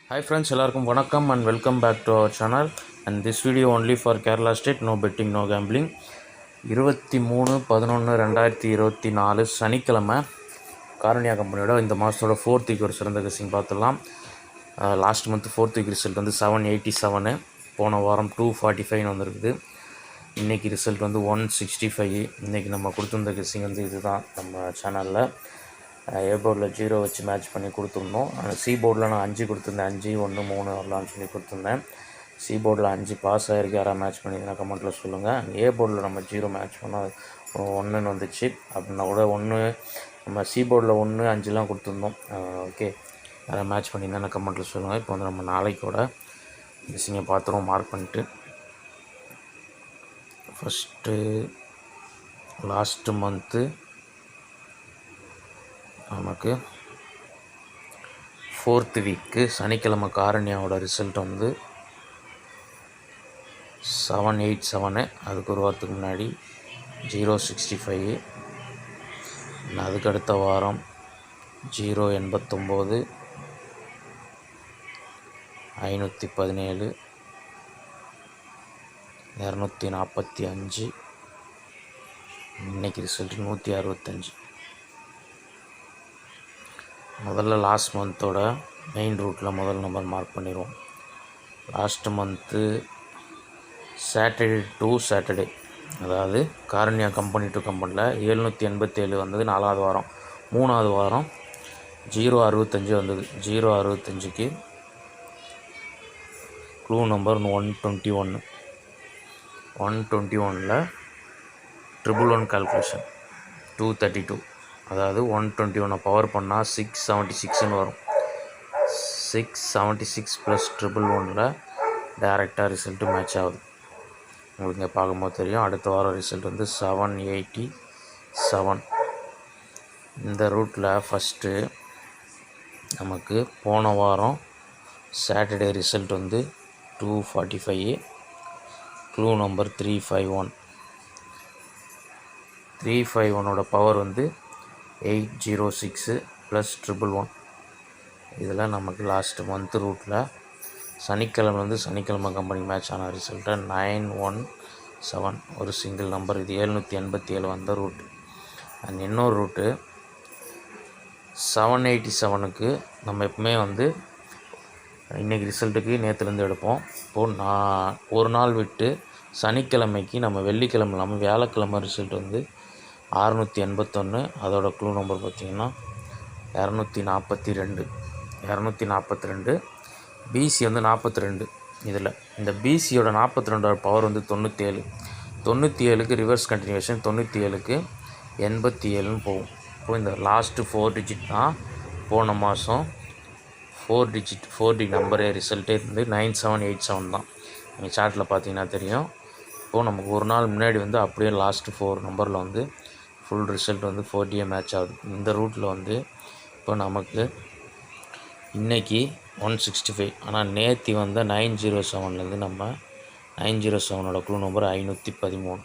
Hi friends, எல்லாருக்கும் வணக்கம் and welcome back to our channel and this video only for Kerala state, no betting, no gambling. 23/11/2024 சனிக்கிழமை காரணியா கம்பெனியோட இந்த மாதத்தோட 4th week ஒரு சிறந்த கெஸ்ஸிங் பார்த்துடலாம். Last month 4th week result வந்து 787, போன வாரம் 245 வந்திருக்குது. இன்றைக்கி ரிசல்ட் வந்து 165. இன்றைக்கி நம்ம கொடுத்துருந்த கெஸ்ஸிங் வந்து இதுதான் நம்ம சேனலில். ஏ போர்டில் 0 வச்சு மேட்ச் பண்ணி கொடுத்துருந்தோம். சி போர்டில் நான் 5 கொடுத்துருந்தேன், 5 1 3 வரலான்னு சொல்லி கொடுத்துருந்தேன். சி போர்டில் 5 பாஸ் ஆகிருக்கு. யாராவது மேட்ச் பண்ணிங்கன்னா கமெண்ட்டில் சொல்லுங்கள். ஏ போர்டில் நம்ம 0 மேட்ச் பண்ணால் 1ன்னு வந்துச்சு. அப்படின்னா கூட 1 நம்ம சி போர்டில் 1 5 கொடுத்துருந்தோம். ஓகே, யாராவது மேட்ச் பண்ணிங்கன்னா கமெண்ட்டில் சொல்லுங்கள். இப்போ வந்து நம்ம நாளைக்கோட கெஸ்ஸிங்கை பார்த்துருவோம் மார்க் பண்ணிவிட்டு. ஃபஸ்ட்டு லாஸ்ட்டு மந்த்து நமக்கு 4th வீக்கு சனிக்கிழமை காரணியாவோட ரிசல்ட் வந்து 787. அதுக்கு ஒரு வாரத்துக்கு முன்னாடி 065. அதுக்கு அடுத்த வாரம் 089, 517, 245. இன்றைக்கி ரிசல்ட் 165. முதல்ல லாஸ்ட் மந்தோட மெயின் ரூட்டில் முதல் நம்பர் மார்க் பண்ணிடுவோம். Last month Saturday to Saturday, அதாவது காரணியா கம்பெனி டு கம்பெனியில் 787 வந்தது 4வது வாரம். 3வது வாரம் 065 வந்தது. 065க்கு க்ளூ நம்பர் 121. 121ல் 111 கால்குலேஷன் 232, அதாவது 121 பவர் பண்ணால் 676ன்னு வரும். 676 ப்ளஸ் 111ல் டைரெக்டாக ரிசல்ட்டு மேட்ச் ஆகுது. உங்களுக்கு இங்கே பார்க்கும்போது தெரியும். அடுத்த வாரம் ரிசல்ட் வந்து 787. இந்த ரூட்டில் ஃபஸ்ட்டு நமக்கு போன வாரம் சாட்டர்டே ரிசல்ட் வந்து 245. Clue number 351. 351ஓட பவர் வந்து 806 ப்ளஸ் 111. இதில் நமக்கு லாஸ்ட் மந்த் ரூட்டில் சனிக்கிழமை கம்பெனி மேட்ச் ஆன ரிசல்ட்டை 917 ஒரு சிங்கிள் நம்பர். இது 787 வந்த ரூட்டு. அண்ட் இன்னொரு ரூட்டு 787க்கு நம்ம எப்பவுமே வந்து இன்றைக்கி ரிசல்ட்டுக்கு நேற்றுலேருந்து எடுப்போம். இப்போது நான் ஒரு நாள் விட்டு சனிக்கிழமைக்கு நம்ம வெள்ளிக்கிழமை இல்லாமல் வியாழக்கிழமை ரிசல்ட் வந்து 681. அதோட க்ளூ நம்பர் பார்த்திங்கன்னா 242. பிசி வந்து 42. இதில் இந்த பிசியோட 42 பவர் வந்து 97. 97க்கு ரிவர்ஸ் கண்டினியூஷன், 97க்கு 87ன்னு போகும். இப்போது இந்த லாஸ்ட்டு 4 டிஜிட் தான் போன மாதம் 4 டிஜிட் நம்பரே ரிசல்ட்டே வந்து 9787 தான். நீங்கள் சார்ட்டில் பார்த்தீங்கன்னா தெரியும். இப்போது நமக்கு ஒரு நாள் முன்னாடி வந்து அப்படியே லாஸ்ட்டு 4 நம்பரில் வந்து ஃபுல் ரிசல்ட் வந்து 4D மேட்ச் ஆகுது. இந்த ரூட்டில் வந்து இப்போ நமக்கு இன்றைக்கி 165. ஆனால் நேற்று வந்த 907லேருந்து நம்ம 907ஓட க்ளூ நம்பர் 513.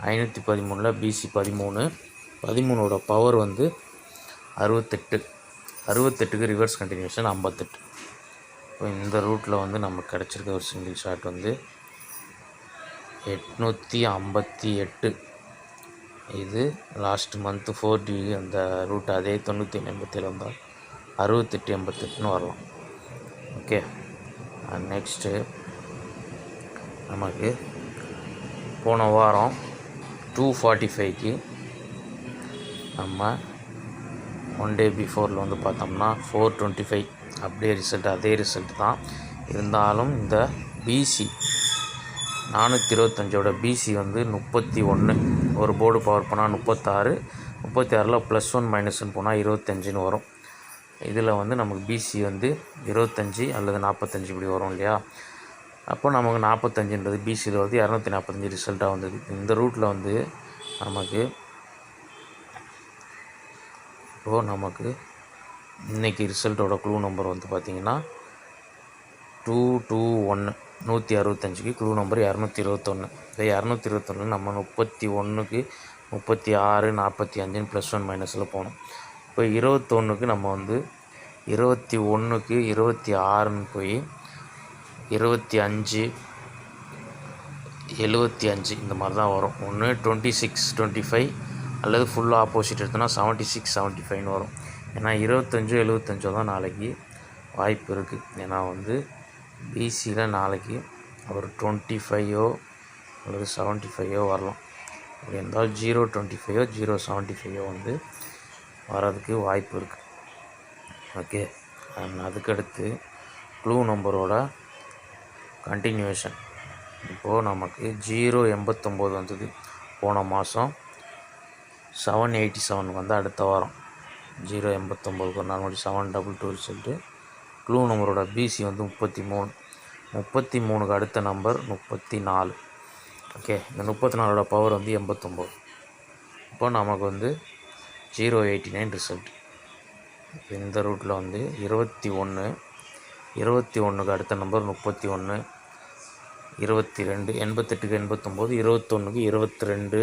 513ல் பிசி 13. 13ஓட பவர் வந்து 68. 68க்கு ரிவர்ஸ் கண்டினியூஷன் 58. இப்போ இந்த ரூட்டில் வந்து நமக்கு கிடச்சிருக்க ஒரு சிங்கிள் ஷாட் வந்து 858. இது லாஸ்ட் மந்த்து 4D அந்த ரூட் அதே 9787 வந்தால் 6888ன்னு வரலாம். ஓகே, நெக்ஸ்ட்டு நமக்கு போன வாரம் 245க்கு நம்ம 1 டே பிஃபோரில் வந்து பார்த்தோம்னா 425 அப்படியே ரிசல்ட் அதே ரிசல்ட் தான். இருந்தாலும் இந்த பிசி 425ஓட பிசி வந்து 31. ஒரு போர்டு பவர் பண்ணால் 36. 36ல் +1 -1 போனால் 25ன்னு வரும். இதில் வந்து நமக்கு பிசி வந்து 25 அல்லது 45 இப்படி வரும் இல்லையா. அப்போ நமக்கு 45ன்றது பிசியில் வந்து 245 ரிசல்ட்டாக வந்தது. இந்த ரூட்டில் வந்து நமக்கு இன்றைக்கி ரிசல்ட்டோட க்ளூ நம்பர் வந்து பார்த்திங்கன்னா 221. 165க்கு க்ளூ நம்பர் 221. இந்த 221 நம்ம 31க்கு 36 45 +1 - போகணும். இப்போ 21க்கு நம்ம வந்து 21க்கு 26ன்னு போய் 25 75 இந்த மாதிரி தான் வரும். ஒன்று 26 25 அல்லது ஃபுல் ஆப்போசிட் எடுத்தோன்னா 76 75ன்னு வரும். ஏன்னா 25 75 தான் நாளைக்கு வாய்ப்பு இருக்குது. ஏன்னா வந்து பிசியில் நாளைக்கு ஒரு 25 அல்லது 75 வரலாம். அப்படி இருந்தால் 025 075 வந்து வர்றதுக்கு வாய்ப்பு இருக்குது. ஓகே, அதுக்கடுத்து க்ளூ நம்பரோட கண்டினியூவேஷன். இப்போது நமக்கு 089 வந்தது போன மாதம், 787 வந்து அடுத்த வாரம். 089க்கு ஒரு நாள் 722 ரிசல்ட்டு. க்ளூ நம்பரோட பிசி வந்து 33. 33க்கு அடுத்த நம்பர் 34. ஓகே, இந்த 34ஓட பவர் வந்து 89. இப்போ நமக்கு வந்து 089 ரிசல்ட். இப்போ இந்த ரூட்டில் வந்து 21 21க்கு அடுத்த நம்பர் 31 22 88க்கு 89 21க்கு 22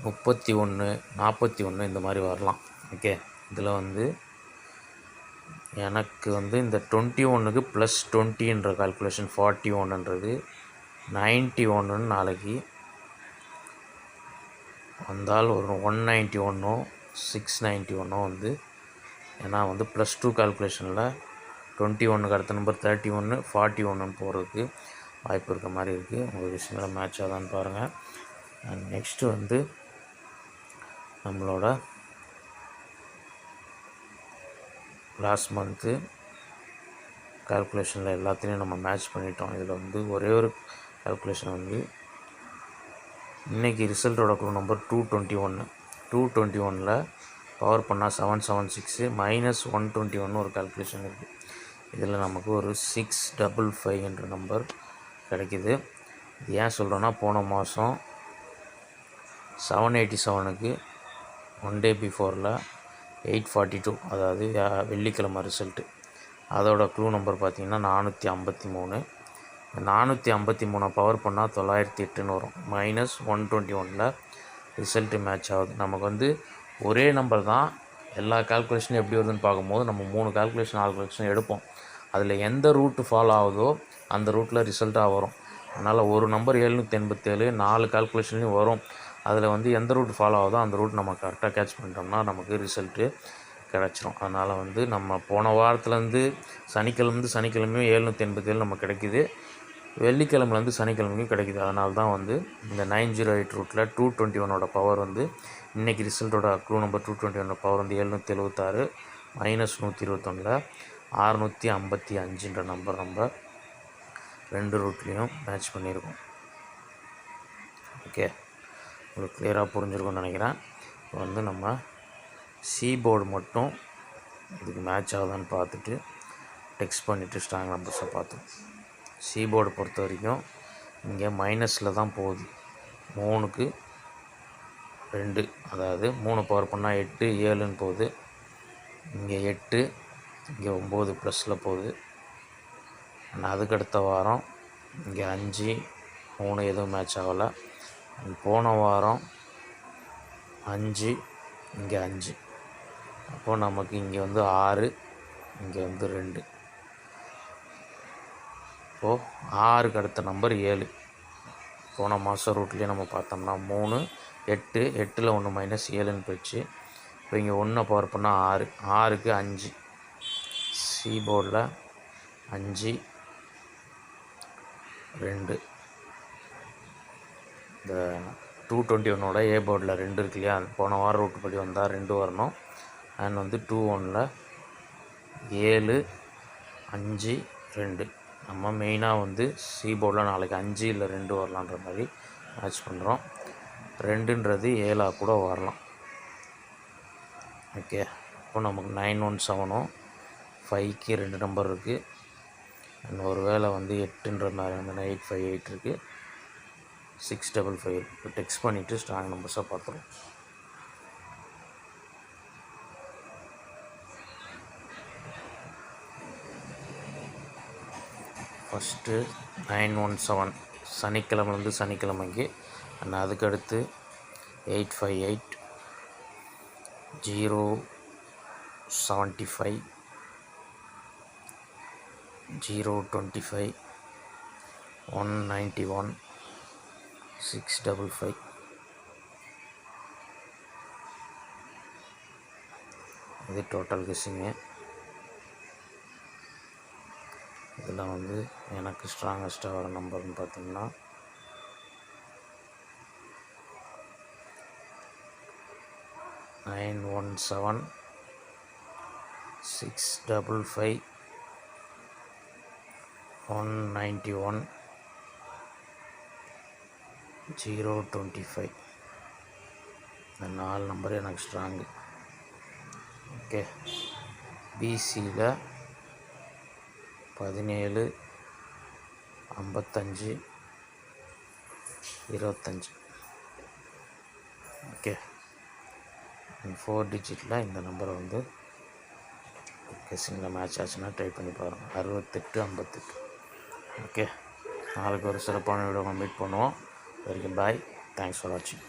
31 41 இந்த மாதிரி வரலாம். ஓகே, இதில் வந்து எனக்கு வந்து இந்த 21க்கு +20ன்ற கால்குலேஷன் 41ன்றது 91ன்னு நாளைக்கு வந்தால் ஒரு 191 691 வந்து, ஏன்னா வந்து +2 கால்குலேஷனில் 21க்கு அடுத்த நம்பர் 31 41ன்னு போகிறதுக்கு வாய்ப்பு இருக்க மாதிரி இருக்குது. உங்கள் விஷயங்களை மேட்ச் ஆகுதான்னு பாருங்கள். அண்ட் நெக்ஸ்ட்டு வந்து நம்மளோட லாஸ்ட் மந்த்து கால்குலேஷனில் எல்லாத்தையும் நம்ம மேட்ச் பண்ணிட்டோம். இதில் வந்து ஒரே ஒரு கால்குலேஷன் வந்து இன்றைக்கி ரிசல்ட்டோட க்ளூ நம்பர் 221. 221ல் பவர் பண்ணால் 776 -121 ஒரு கால்குலேஷன் இருக்குது. இதில் நமக்கு ஒரு 655 என்ற நம்பர் கிடைக்கிது. இது ஏன் சொல்கிறேன்னா, போன மாதம் 787க்கு 1 டே பிஃபோரில் 842, அதாவது வெள்ளிக்கிழமை ரிசல்ட்டு. அதோட க்ளூ நம்பர் பார்த்திங்கன்னா 453. 453 பவர் பண்ணால் 908ன்னு வரும். -121ல் ரிசல்ட்டு மேட்ச் ஆகுது. நமக்கு வந்து ஒரே நம்பர் தான். எல்லா கால்குலேஷனும் எப்படி வருதுன்னு பார்க்கும்போது நம்ம 3 கால்குலேஷன் 4 கால்குலேஷன் எடுப்போம். அதில் எந்த ரூட்டு ஃபாலோ ஆகுதோ அந்த ரூட்டில் ரிசல்ட்டாக வரும். அதனால் ஒரு நம்பர் 787 4 கால்குலேஷன்லையும் வரும். அதில் வந்து எந்த ரூட் ஃபாலோ ஆகுதோ அந்த ரூட் நம்ம கரெக்டாக கேட்ச் பண்ணிட்டோம்னா நமக்கு ரிசல்ட்டு கிடச்சிரும். அதனால் வந்து நம்ம போன வாரத்துலேருந்து சனிக்கிழமையும் 787 நமக்கு கிடைக்கிது. வெள்ளிக்கிழமைலேருந்து சனிக்கிழமையும் கிடைக்கிது. அதனால தான் வந்து இந்த 908 ரூட்டில் 221ஓட பவர் வந்து இன்றைக்கி ரிசல்ட்டோட க்ளூ நம்பர் 221ஓட பவர் வந்து 776 -121ல் 655ன்ற நம்பர் நம்ம 2 ரூட்லேயும் மேட்ச் பண்ணியிருக்கோம். ஓகே, உங்களுக்கு கிளியராக புரிஞ்சிருக்கும்னு நினைக்கிறேன். இப்போ வந்து நம்ம போர்டு மட்டும் இதுக்கு மேட்ச் ஆகுதான்னு பார்த்துட்டு டெக்ஸ்ட் பண்ணிவிட்டு ஸ்ட்ராங் நம்பர்ஸை பார்த்தோம். போர்டை பொறுத்த வரைக்கும் இங்கே மைனஸில் தான் போகுது. 3க்கு 2, அதாவது 3 பவர் பண்ணால் 8 7ன்னு போகுது. இங்கே 8 இங்கே 9 ப்ளஸில் போகுது. ஆனால் அதுக்கடுத்த வாரம் இங்கே 5 3 எதுவும் மேட்ச் ஆகலை. போன வாரம் 5 இங்கே 5. அப்போது நமக்கு இங்கே வந்து 6 இங்கே வந்து 2. இப்போது 6க்கு அடுத்த நம்பர் 7. போன மாதம் ரூட்லேயே நம்ம பார்த்தோம்னா 3 8 8ல் 1 -7ன்னு போயிடுச்சு. இப்போ இங்கே 1 பவர் பண்ணால் 6 6க்கு 5. போர்டில் 5 2. இந்த 221ஓட போர்டில் 2 இருக்கு இல்லையா, போன வாரம் ரூட்டு படி வந்தால் 2 வரணும். அண்ட் வந்து 21ல் 7 5 2. நம்ம மெயினாக வந்து போர்டில் நாளைக்கு 5 இல்லை 2 வரலான்ற மாதிரி மேட்ச் பண்ணுறோம். 2ன்றது 7ஆக கூட வரலாம். ஓகே, இப்போ நமக்கு 917 5க்கு 2 நம்பர் இருக்குது. அண்ட் ஒரு வேளை வந்து 8ன்ற மாதிரி வந்து 858 இருக்குது. 655. இப்போ டெக்ஸ்ட் பண்ணிவிட்டு ஸ்ட்ராங் நம்பர்ஸாக பார்த்துருவோம். ஃபஸ்ட்டு 917 சனிக்கிழமைலேருந்து சனிக்கிழமைக்கு. அண்ட் அதுக்கடுத்து 858 0 75 025 191 655. இது டோட்டல் கெஸ்ஸிங்கு. இதில் வந்து எனக்கு ஸ்ட்ராங்கஸ்ட்டாக வர நம்பர்னு பார்த்திங்கன்னா 917 655 191 025. இந்த 4 நம்பர் எனக்கு ஸ்ட்ராங்கு. ஓகே. பிசியில் 17 55 25. ஓகே. 4 டிஜிட்டில் இந்த நம்பரை வந்து கெஸ்ஸிங்கில் மேட்ச் ஆச்சுன்னா ட்ரை பண்ணி பாருங்கள். 68 58. ஓகே. நாளைக்கு ஒரு சிறப்பான வீடியோ மீட் பண்ணுவோம். வரைக்கும் பாய். தேங்க்ஸ் ஃபார் வாட்சிங்.